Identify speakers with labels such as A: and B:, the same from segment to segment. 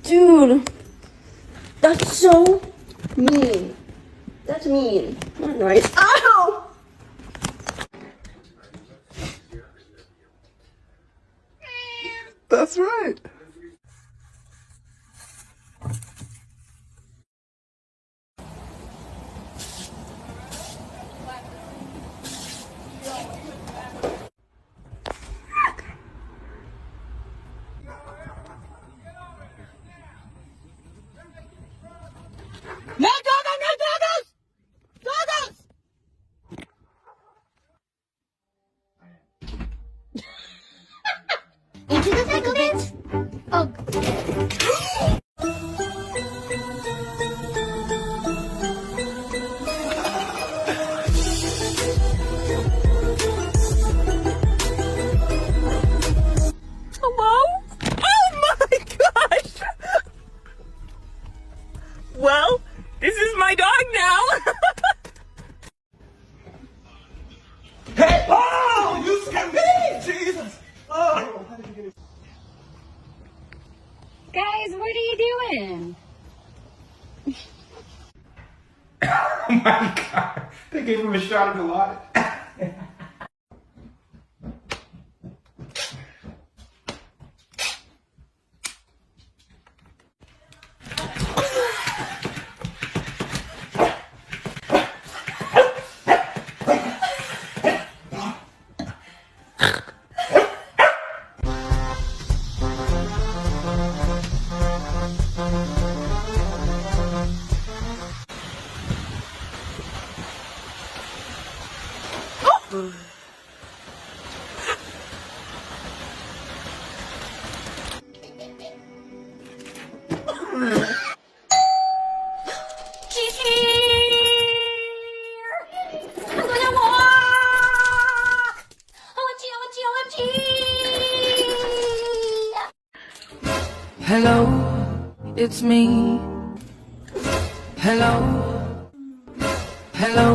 A: Dude, that's so mean. That's mean. Not nice. Ow!
B: That's right.
C: No doggos! No doggos! Doggos! Into the cycle dance. Oh.
D: Hello? Oh my gosh! Well, this is my dog now.
B: Hey! Oh! You scared me! Jesus! Oh!
E: Guys, what are you doing?
B: Oh my God! They gave him a shot of Dilaudid.
E: She's here! I'm gonna walk! OMG, OMG, OMG!
F: Hello, it's me. Hello, hello.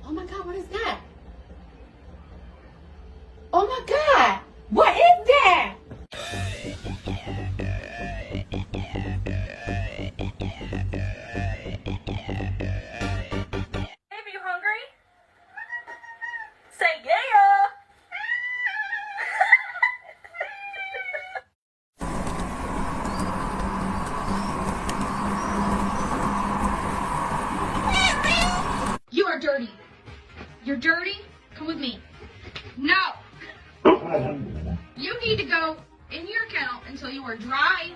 C: Oh my God, what is that? Oh my God, what is that?
D: Babe, you hungry? Say yeah!
G: You are dirty. You're dirty? Come with me. No! You need to go in your kennel until you are dry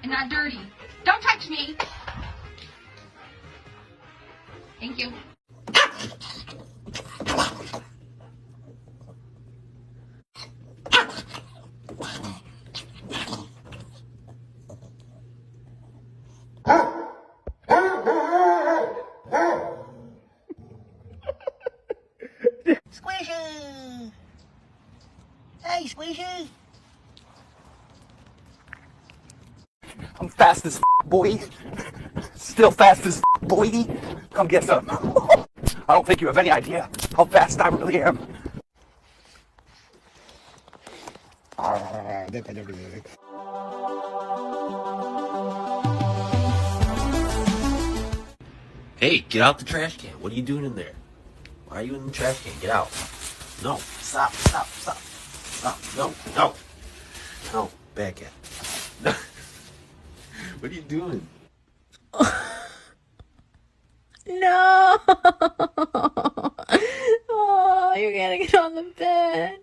G: and not dirty. Don't touch me! Thank you.
C: Squishy! Hey, Squishy!
B: I'm fast as boy. Still fast as boy. Come get some. I don't think you have any idea how fast I really am.
H: Hey, get out the trash can. What are you doing in there? Why are you in the trash can? Get out. No, stop, stop, stop. Stop. No, no. No, back at. No. What are you doing?
A: No. Oh, you're gonna get on the bed.